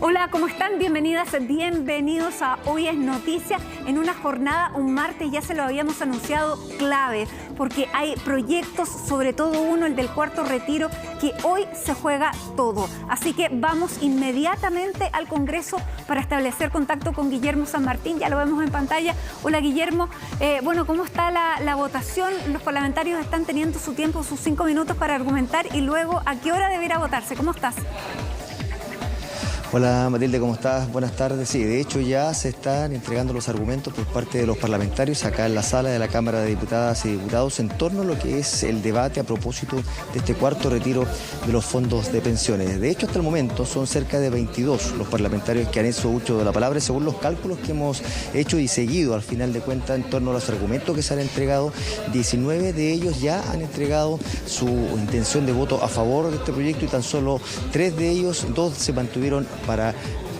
Hola, ¿cómo están? Bienvenidas, bienvenidos a Hoy es Noticia, en una jornada, un martes, ya se lo habíamos anunciado, clave, porque hay proyectos, sobre todo uno, el del cuarto retiro, que hoy se juega todo. Así que vamos inmediatamente al Congreso para establecer contacto con Guillermo San Martín, ya lo vemos en pantalla. Hola, Guillermo. Bueno, ¿cómo está la votación? Los parlamentarios están teniendo su tiempo, sus 5 minutos para argumentar y luego, ¿a qué hora deberá votarse? ¿Cómo estás? Hola Matilde, ¿cómo estás? Buenas tardes. Sí, de hecho ya se están entregando los argumentos por parte de los parlamentarios acá en la sala de la Cámara de Diputadas y Diputados en torno a lo que es el debate a propósito de este cuarto retiro de los fondos de pensiones. De hecho, hasta el momento son cerca de 22 los parlamentarios que han hecho uso de la palabra. Según los cálculos que hemos hecho y seguido al final de cuentas en torno a los argumentos que se han entregado, 19 de ellos ya han entregado su intención de voto a favor de este proyecto y tan solo 3 de ellos, 2 se mantuvieron para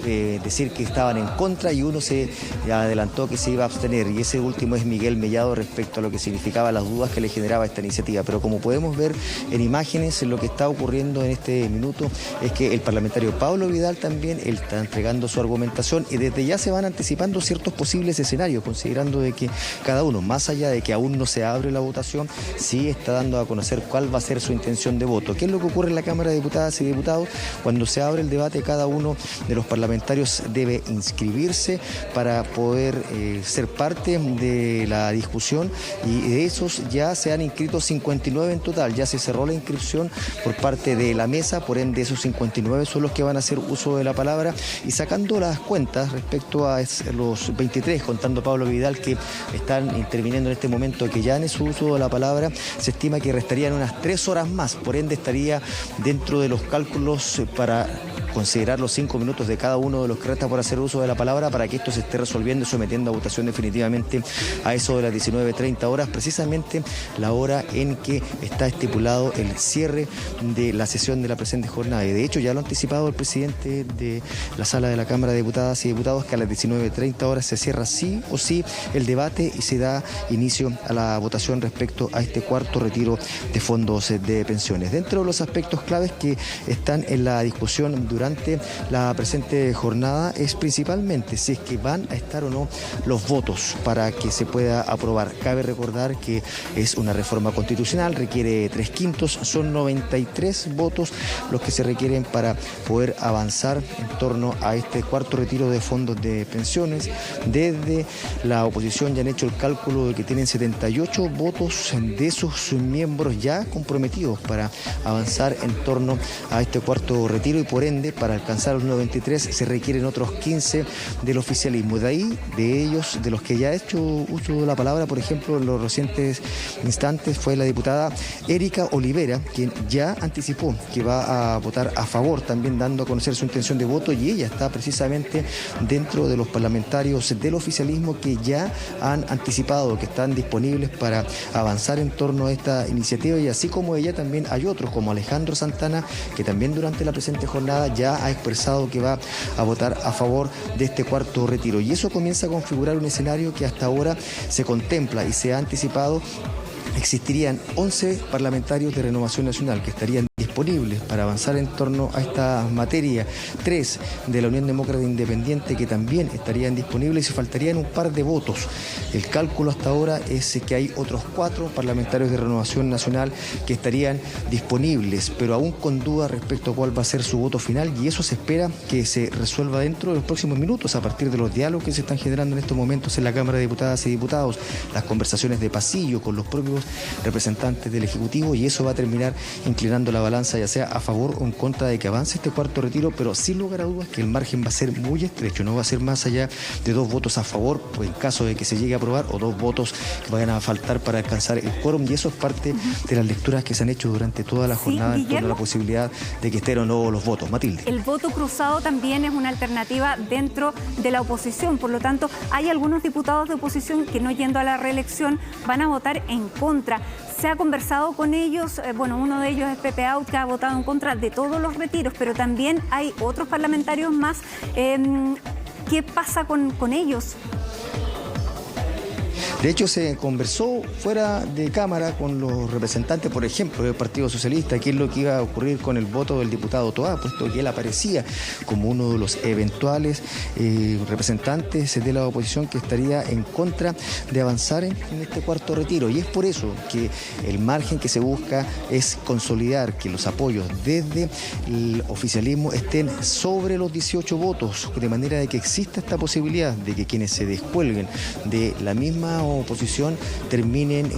decir que estaban en contra y uno se adelantó que se iba a abstener, y ese último es Miguel Mellado respecto a lo que significaba las dudas que le generaba esta iniciativa. Pero como podemos ver en imágenes, lo que está ocurriendo en este minuto es que el parlamentario Pablo Vidal también él está entregando su argumentación y desde ya se van anticipando ciertos posibles escenarios, considerando de que cada uno, más allá de que aún no se abre la votación, sí está dando a conocer cuál va a ser su intención de voto. ¿Qué es lo que ocurre en la Cámara de Diputadas y Diputados? Cuando se abre el debate, cada uno de los parlamentarios debe inscribirse para poder ser parte de la discusión, y de esos ya se han inscrito 59 en total. Ya se cerró la inscripción por parte de la mesa, por ende esos 59 son los que van a hacer uso de la palabra, y sacando las cuentas respecto a los 23, contando Pablo Vidal, que están interviniendo en este momento, que ya han hecho uso de la palabra, se estima que restarían unas 3 horas más, por ende estaría dentro de los cálculos para considerar los 5 minutos de cada uno de los que resta por hacer uso de la palabra, para que esto se esté resolviendo y sometiendo a votación definitivamente a eso de las 19:30 horas, precisamente la hora en que está estipulado el cierre de la sesión de la presente jornada. Y de hecho ya lo ha anticipado el presidente de la sala de la Cámara de Diputadas y Diputados, que a las 19:30 horas se cierra sí o sí el debate y se da inicio a la votación respecto a este cuarto retiro de fondos de pensiones. Dentro de los aspectos claves que están en la discusión durante la presente jornada es principalmente si es que van a estar o no los votos para que se pueda aprobar. Cabe recordar que es una reforma constitucional, requiere 3/5, son 93 votos los que se requieren para poder avanzar en torno a este cuarto retiro de fondos de pensiones. Desde la oposición ya han hecho el cálculo de que tienen 78 votos de sus miembros ya comprometidos para avanzar en torno a este cuarto retiro, y por ende para alcanzar los 93 se requieren otros 15 del oficialismo. De ahí, de ellos, de los que ya ha hecho uso de la palabra, por ejemplo, en los recientes instantes, fue la diputada Erika Olivera, quien ya anticipó que va a votar a favor, también dando a conocer su intención de voto, y ella está precisamente dentro de los parlamentarios del oficialismo que ya han anticipado que están disponibles para avanzar en torno a esta iniciativa, y así como ella también hay otros como Alejandro Santana, que también durante la presente jornada ya ha expresado que va a votar a favor de este cuarto retiro, y eso comienza a configurar un escenario que hasta ahora se contempla y se ha anticipado. Existirían 11 parlamentarios de Renovación Nacional que estarían disponibles para avanzar en torno a esta materia, 3 de la Unión Demócrata Independiente que también estarían disponibles, y faltarían un par de votos. El cálculo hasta ahora es que hay otros 4 parlamentarios de Renovación Nacional que estarían disponibles, pero aún con dudas respecto a cuál va a ser su voto final, y eso se espera que se resuelva dentro de los próximos minutos a partir de los diálogos que se están generando en estos momentos en la Cámara de Diputadas y Diputados, las conversaciones de pasillo con los propios representantes del Ejecutivo, y eso va a terminar inclinando la balanza ya sea a favor o en contra de que avance este cuarto retiro, pero sin lugar a dudas que el margen va a ser muy estrecho, no va a ser más allá de 2 votos a favor, pues en caso de que se llegue a aprobar, o 2 votos que vayan a faltar para alcanzar el quórum, y eso es parte de las lecturas que se han hecho durante toda la jornada en torno a la posibilidad de que estén o no los votos. Matilde. El voto cruzado también es una alternativa dentro de la oposición, por lo tanto hay algunos diputados de oposición que, no yendo a la reelección, van a votar en contra. Se ha conversado con ellos, bueno, uno de ellos es Pepe Out, que ha votado en contra de todos los retiros, pero también hay otros parlamentarios más. ¿Qué pasa con ellos? De hecho, se conversó fuera de Cámara con los representantes, por ejemplo, del Partido Socialista, qué es lo que iba a ocurrir con el voto del diputado Toá, puesto que él aparecía como uno de los eventuales representantes de la oposición que estaría en contra de avanzar en este cuarto retiro. Y es por eso que el margen que se busca es consolidar que los apoyos desde el oficialismo estén sobre los 18 votos, de manera de que exista esta posibilidad de que quienes se descuelguen de la misma oposición terminen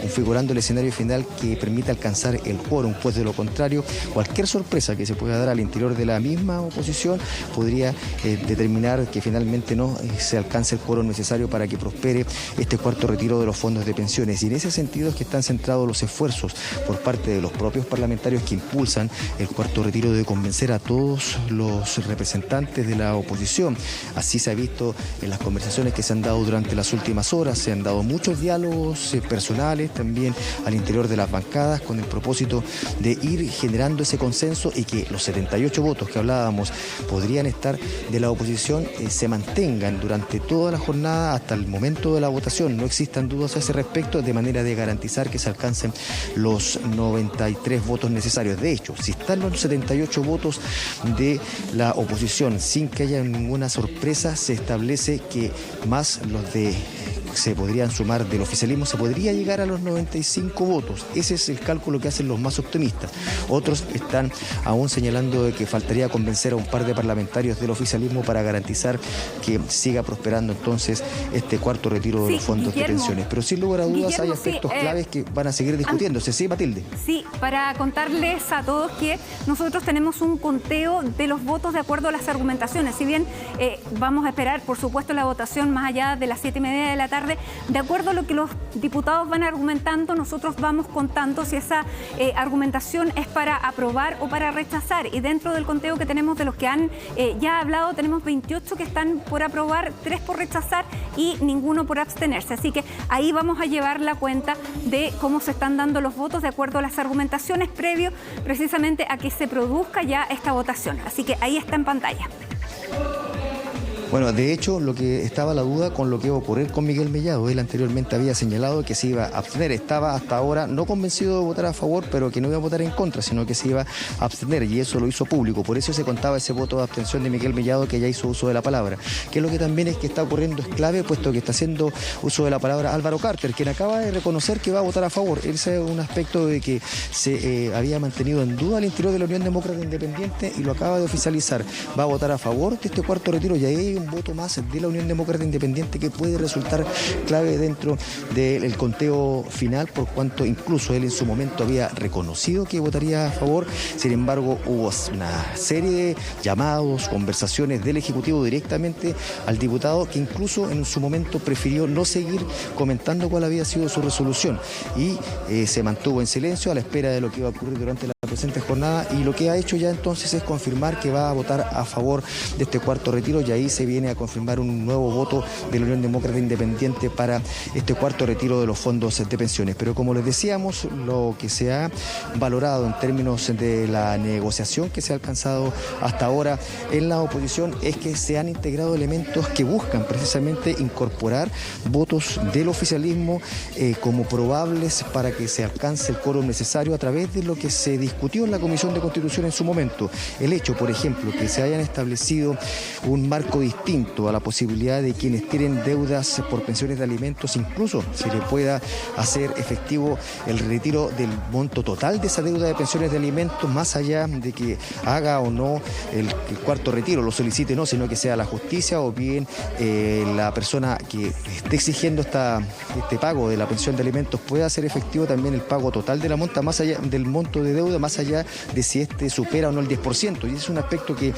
configurando el escenario final que permita alcanzar el quórum, pues de lo contrario, cualquier sorpresa que se pueda dar al interior de la misma oposición podría determinar que finalmente no se alcance el quórum necesario para que prospere este cuarto retiro de los fondos de pensiones. Y en ese sentido es que están centrados los esfuerzos por parte de los propios parlamentarios que impulsan el cuarto retiro, de convencer a todos los representantes de la oposición. Así se ha visto en las conversaciones que se han dado durante las últimas horas. Se han dado muchos diálogos personales también al interior de las bancadas con el propósito de ir generando ese consenso y que los 78 votos que hablábamos podrían estar de la oposición se mantengan durante toda la jornada hasta el momento de la votación. No existan dudas a ese respecto, de manera de garantizar que se alcancen los 93 votos necesarios. De hecho, si están los 78 votos de la oposición sin que haya ninguna sorpresa, se establece que más los de se podrían sumar del oficialismo, se podría llegar a los 95 votos. Ese es el cálculo que hacen los más optimistas. Otros están aún señalando de que faltaría convencer a un par de parlamentarios del oficialismo para garantizar que siga prosperando entonces este cuarto retiro de los fondos de pensiones. Pero sin lugar a dudas hay aspectos claves que van a seguir discutiéndose. ¿Sí, Matilde? Sí, para contarles a todos que nosotros tenemos un conteo de los votos de acuerdo a las argumentaciones. Si bien vamos a esperar, por supuesto, la votación más allá de las 7:30 de la tarde, de acuerdo a lo que los diputados van argumentando, nosotros vamos contando si esa argumentación es para aprobar o para rechazar. Y dentro del conteo que tenemos de los que han ya hablado, tenemos 28 que están por aprobar, 3 por rechazar y ninguno por abstenerse. Así que ahí vamos a llevar la cuenta de cómo se están dando los votos de acuerdo a las argumentaciones previo precisamente a que se produzca ya esta votación. Así que ahí está en pantalla. Bueno, de hecho, lo que estaba la duda con lo que iba a ocurrir con Miguel Mellado. Él anteriormente había señalado que se iba a abstener. Estaba hasta ahora no convencido de votar a favor, pero que no iba a votar en contra, sino que se iba a abstener, y eso lo hizo público. Por eso se contaba ese voto de abstención de Miguel Mellado, que ya hizo uso de la palabra. Que es lo que también es que está ocurriendo es clave, puesto que está haciendo uso de la palabra Álvaro Carter, quien acaba de reconocer que va a votar a favor. Ese es un aspecto de que se había mantenido en duda al interior de la Unión Demócrata Independiente y lo acaba de oficializar. Va a votar a favor de este cuarto retiro, y ahí hay un voto más de la Unión Demócrata Independiente que puede resultar clave dentro del conteo final, por cuanto incluso él en su momento había reconocido que votaría a favor. Sin embargo, hubo una serie de llamados, conversaciones del Ejecutivo directamente al diputado, que incluso en su momento prefirió no seguir comentando cuál había sido su resolución y se mantuvo en silencio a la espera de lo que iba a ocurrir durante la presente jornada, y lo que ha hecho ya entonces es confirmar que va a votar a favor de este cuarto retiro, y ahí se viene a confirmar un nuevo voto de la Unión Demócrata Independiente para este cuarto retiro de los fondos de pensiones. Pero como les decíamos, lo que se ha valorado en términos de la negociación que se ha alcanzado hasta ahora en la oposición es que se han integrado elementos que buscan precisamente incorporar votos del oficialismo como probables para que se alcance el quórum necesario a través de lo que se discutió en la Comisión de Constitución en su momento. El hecho, por ejemplo, que se hayan establecido un marco distinto a la posibilidad de quienes tienen deudas por pensiones de alimentos, incluso se le pueda hacer efectivo el retiro del monto total de esa deuda de pensiones de alimentos, más allá de que haga o no el cuarto retiro, lo solicite o no, sino que sea la justicia o bien la persona que esté exigiendo este pago de la pensión de alimentos pueda hacer efectivo también el pago total de la monta, más allá del monto de deuda, más allá de si este supera o no el 10%. Y es un aspecto que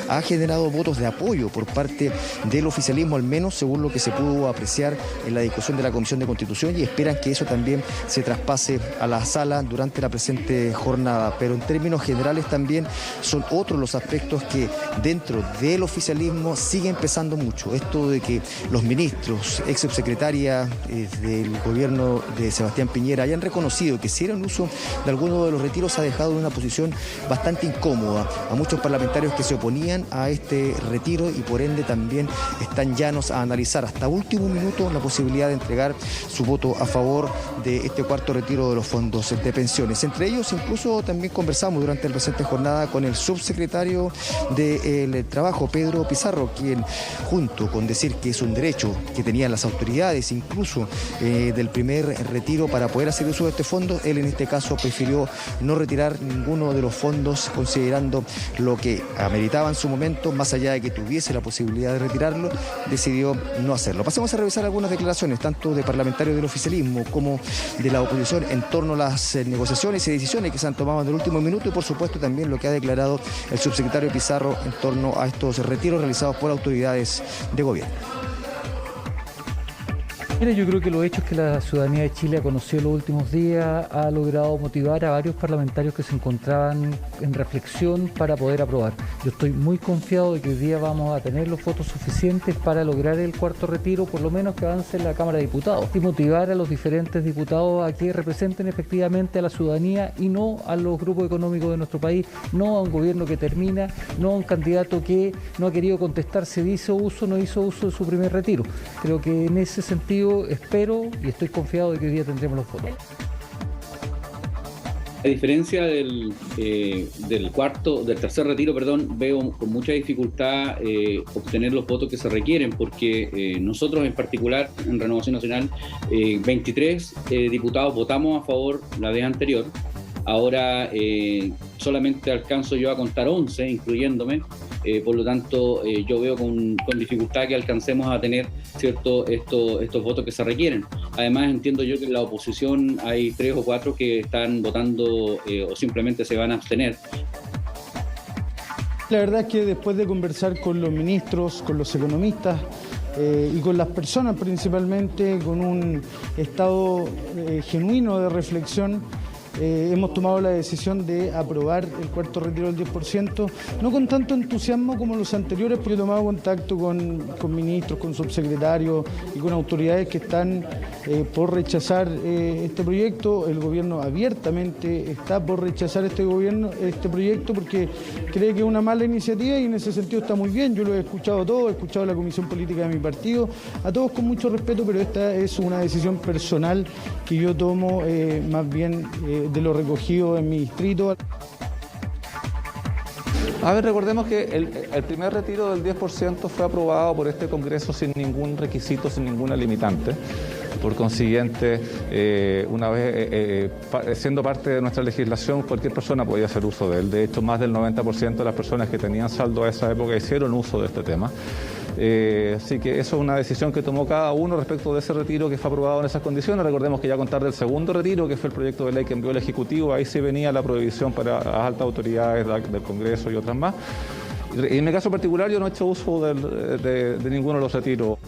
ha generado votos de apoyo por parte del oficialismo, al menos según lo que se pudo apreciar en la discusión de la Comisión de Constitución, y esperan que eso también se traspase a la sala durante la presente jornada. Pero en términos generales también son otros los aspectos que dentro del oficialismo siguen pesando mucho. Esto de que los ministros, ex subsecretaria del gobierno de Sebastián Piñera hayan reconocido que si eran uso de alguno de los retiros ha dejado en una posición bastante incómoda a muchos parlamentarios que se oponían a este retiro y por ende ende también están llanos a analizar hasta último minuto la posibilidad de entregar su voto a favor de este cuarto retiro de los fondos de pensiones. Entre ellos, incluso también conversamos durante la presente jornada con el subsecretario del Trabajo, Pedro Pizarro, quien, junto con decir que es un derecho que tenían las autoridades, incluso del primer retiro para poder hacer uso de este fondo, él en este caso prefirió no retirar ninguno de los fondos, considerando lo que ameritaba en su momento, más allá de que tuviese la posibilidad de retirarlo, decidió no hacerlo. Pasemos a revisar algunas declaraciones, tanto de parlamentarios del oficialismo como de la oposición, en torno a las negociaciones y decisiones que se han tomado en el último minuto, y por supuesto también lo que ha declarado el subsecretario Pizarro en torno a estos retiros realizados por autoridades de gobierno. Mira, yo creo que los hechos que la ciudadanía de Chile ha conocido en los últimos días ha logrado motivar a varios parlamentarios que se encontraban en reflexión para poder aprobar. Yo estoy muy confiado de que hoy día vamos a tener los votos suficientes para lograr el cuarto retiro, por lo menos que avance en la Cámara de Diputados, y motivar a los diferentes diputados a que representen efectivamente a la ciudadanía y no a los grupos económicos de nuestro país, no a un gobierno que termina, no a un candidato que no ha querido contestar si hizo uso o no hizo uso de su primer retiro. Creo que en ese sentido espero y estoy confiado de que hoy día tendremos los votos. A diferencia del tercer retiro, veo con mucha dificultad obtener los votos que se requieren, porque nosotros en particular, en Renovación Nacional, 23 diputados votamos a favor la vez anterior. Ahora solamente alcanzo yo a contar 11, incluyéndome. Por lo tanto, yo veo con dificultad que alcancemos a tener estos votos que se requieren. Además, entiendo yo que en la oposición hay 3 o 4 que están votando o simplemente se van a abstener. La verdad es que después de conversar con los ministros, con los economistas y con las personas principalmente, con un estado genuino de reflexión, hemos tomado la decisión de aprobar el cuarto retiro del 10%, no con tanto entusiasmo como los anteriores, porque he tomado contacto con ministros, con subsecretarios y con autoridades que están por rechazar este proyecto. El gobierno abiertamente está por rechazar este proyecto porque cree que es una mala iniciativa, y en ese sentido está muy bien. Yo lo he escuchado a todos, he escuchado a la comisión política de mi partido, a todos con mucho respeto, pero esta es una decisión personal que yo tomo más bien de lo recogido en mi distrito. A ver, recordemos que el primer retiro del 10% fue aprobado por este Congreso sin ningún requisito, sin ninguna limitante. Por consiguiente, una vez siendo parte de nuestra legislación, cualquier persona podía hacer uso de él. De hecho, más del 90% de las personas que tenían saldo a esa época hicieron uso de este tema. Así que eso es una decisión que tomó cada uno respecto de ese retiro que fue aprobado en esas condiciones. Recordemos que ya contar del segundo retiro, que fue el proyecto de ley que envió el Ejecutivo, ahí sí venía la prohibición para las altas autoridades del Congreso y otras más. Y en mi caso particular yo no he hecho uso de ninguno de los retiros.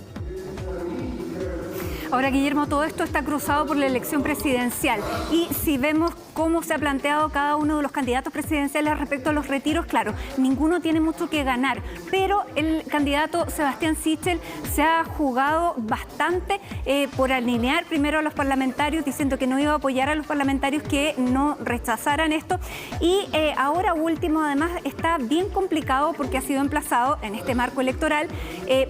Ahora, Guillermo, todo esto está cruzado por la elección presidencial, y si vemos cómo se ha planteado cada uno de los candidatos presidenciales respecto a los retiros, claro, ninguno tiene mucho que ganar, pero el candidato Sebastián Sichel se ha jugado bastante por alinear primero a los parlamentarios, diciendo que no iba a apoyar a los parlamentarios que no rechazaran esto, y ahora último, además, está bien complicado porque ha sido emplazado en este marco electoral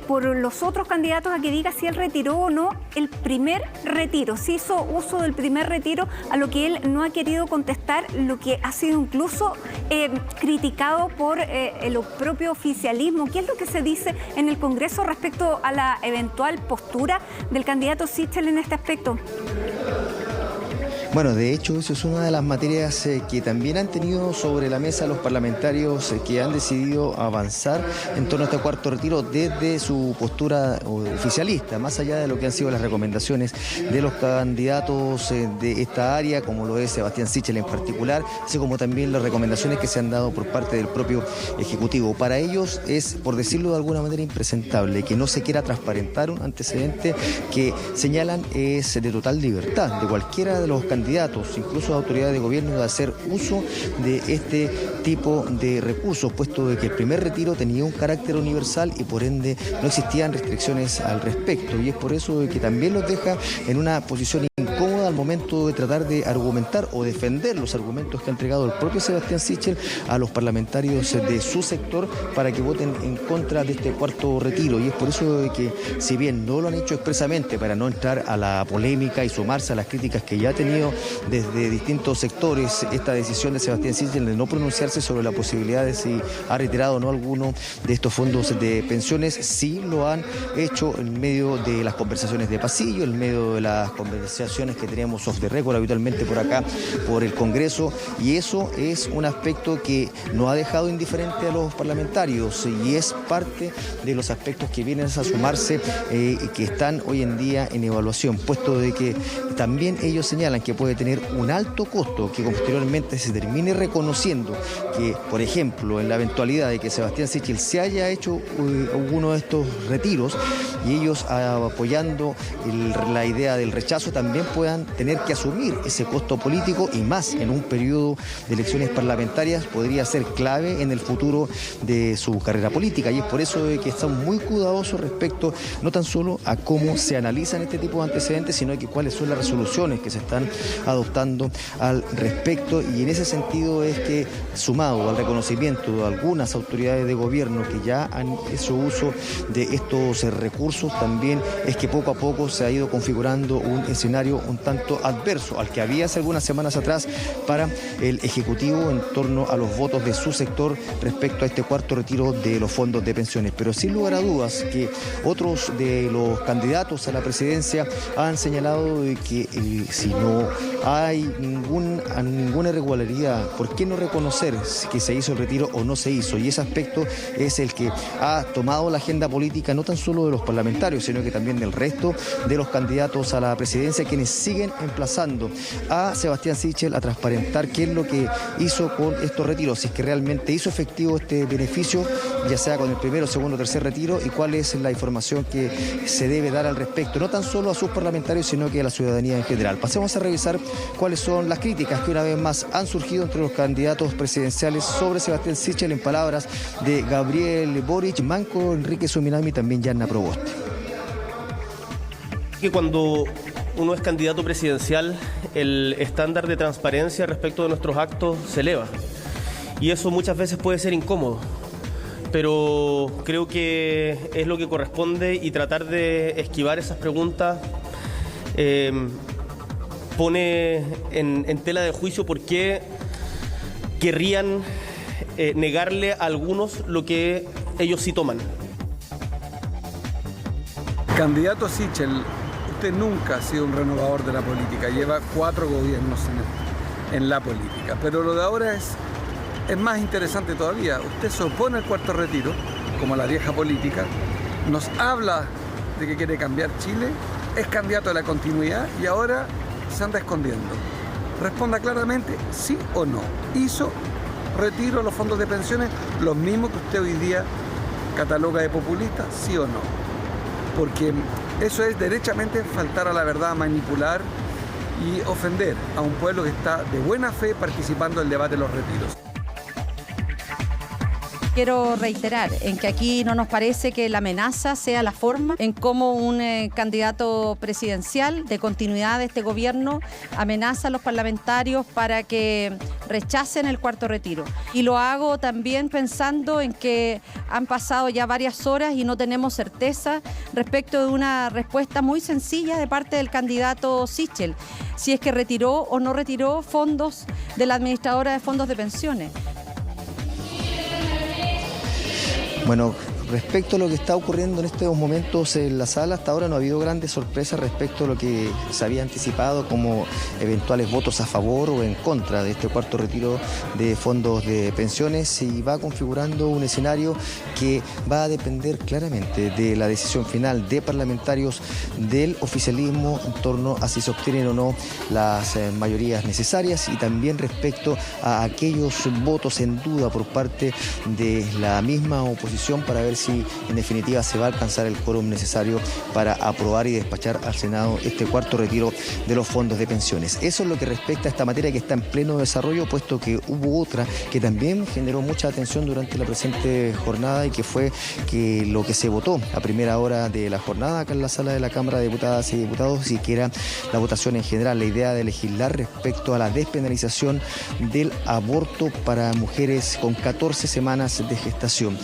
por los otros candidatos a que diga si él retiró o no el primer retiro, si hizo uso del primer retiro, a lo que él no ha querido contestar, lo que ha sido incluso criticado por el propio oficialismo. ¿Qué es lo que se dice en el Congreso respecto a la eventual postura del candidato Sichel en este aspecto? Bueno, de hecho, eso es una de las materias que también han tenido sobre la mesa los parlamentarios que han decidido avanzar en torno a este cuarto retiro desde su postura oficialista, más allá de lo que han sido las recomendaciones de los candidatos de esta área, como lo es Sebastián Sichel en particular, así como también las recomendaciones que se han dado por parte del propio Ejecutivo. Para ellos es, por decirlo de alguna manera, impresentable que no se quiera transparentar un antecedente que señalan es de total libertad de cualquiera de los candidatos, incluso de autoridades de gobierno, de hacer uso de este tipo de recursos, puesto de que el primer retiro tenía un carácter universal y por ende no existían restricciones al respecto, y es por eso de que también los deja en una posición incómoda al momento de tratar de argumentar o defender los argumentos que ha entregado el propio Sebastián Sichel a los parlamentarios de su sector para que voten en contra de este cuarto retiro. Y es por eso que, si bien no lo han hecho expresamente para no entrar a la polémica y sumarse a las críticas que ya ha tenido desde distintos sectores, esta decisión de Sebastián Sichel de no pronunciarse sobre la posibilidad de si ha retirado o no alguno de estos fondos de pensiones, sí lo han hecho en medio de las conversaciones de pasillo, en medio de las conversaciones que tenemos off the record habitualmente por acá, por el Congreso, y eso es un aspecto que no ha dejado indiferente a los parlamentarios y es parte de los aspectos que vienen a sumarse y que están hoy en día en evaluación, puesto de que también ellos señalan que puede tener un alto costo que posteriormente se termine reconociendo que, por ejemplo, en la eventualidad de que Sebastián Sichel se haya hecho alguno de estos retiros y ellos apoyando la idea del rechazo también puedan tener que asumir ese costo político, y más en un periodo de elecciones parlamentarias podría ser clave en el futuro de su carrera política. Y es por eso que están muy cuidadosos respecto no tan solo a cómo se analizan este tipo de antecedentes, sino que cuáles son las resoluciones que se están adoptando al respecto. Y en ese sentido es que, sumado al reconocimiento de algunas autoridades de gobierno que ya han hecho uso de estos recursos, también es que poco a poco se ha ido configurando un escenario un tanto adverso al que había hace algunas semanas atrás para el Ejecutivo en torno a los votos de su sector respecto a este cuarto retiro de los fondos de pensiones. Pero sin lugar a dudas que otros de los candidatos a la presidencia han señalado de que si no hay ninguna irregularidad, ¿por qué no reconocer que se hizo el retiro o no se hizo? Y ese aspecto es el que ha tomado la agenda política no tan solo de los parlamentarios, sino que también del resto de los candidatos a la presidencia, quienes siguen emplazando a Sebastián Sichel a transparentar qué es lo que hizo con estos retiros, si es que realmente hizo efectivo este beneficio, ya sea con el primero, segundo o tercer retiro, y cuál es la información que se debe dar al respecto, no tan solo a sus parlamentarios, sino que a la ciudadanía en general. Pasemos a revisar cuáles son las críticas que una vez más han surgido entre los candidatos presidenciales sobre Sebastián Sichel, en palabras de Gabriel Boric, Manco, Enrique Suminami y también Yanna Proboste. Que cuando uno es candidato presidencial, el estándar de transparencia respecto de nuestros actos se eleva. Y eso muchas veces puede ser incómodo, pero creo que es lo que corresponde, y tratar de esquivar esas preguntas pone en tela de juicio por qué querrían negarle a algunos lo que ellos sí toman. Candidato Sichel, usted nunca ha sido un renovador de la política, lleva 4 gobiernos en la política, pero lo de ahora es más interesante todavía. Usted se opone al cuarto retiro, como la vieja política, nos habla de que quiere cambiar Chile, es candidato a la continuidad y ahora se anda escondiendo. Responda claramente, sí o no. ¿Hizo retiro los fondos de pensiones, los mismos que usted hoy día cataloga de populistas, sí o no? Porque eso es derechamente faltar a la verdad, manipular y ofender a un pueblo que está de buena fe participando en el debate de los retiros. Quiero reiterar en que aquí no nos parece que la amenaza sea la forma en cómo un candidato presidencial de continuidad de este gobierno amenaza a los parlamentarios para que rechacen el cuarto retiro. Y lo hago también pensando en que han pasado ya varias horas y no tenemos certeza respecto de una respuesta muy sencilla de parte del candidato Sichel, si es que retiró o no retiró fondos de la administradora de fondos de pensiones. Bueno, respecto a lo que está ocurriendo en estos momentos en la sala, hasta ahora no ha habido grandes sorpresas respecto a lo que se había anticipado como eventuales votos a favor o en contra de este cuarto retiro de fondos de pensiones, y va configurando un escenario que va a depender claramente de la decisión final de parlamentarios del oficialismo en torno a si se obtienen o no las mayorías necesarias, y también respecto a aquellos votos en duda por parte de la misma oposición para ver si en definitiva se va a alcanzar el quórum necesario para aprobar y despachar al Senado este cuarto retiro de los fondos de pensiones. Eso es lo que respecta a esta materia que está en pleno desarrollo, puesto que hubo otra que también generó mucha atención durante la presente jornada y que fue que lo que se votó a primera hora de la jornada acá en la sala de la Cámara de Diputadas y Diputados, y que era la votación en general, la idea de legislar respecto a la despenalización del aborto para mujeres con 14 semanas de gestación.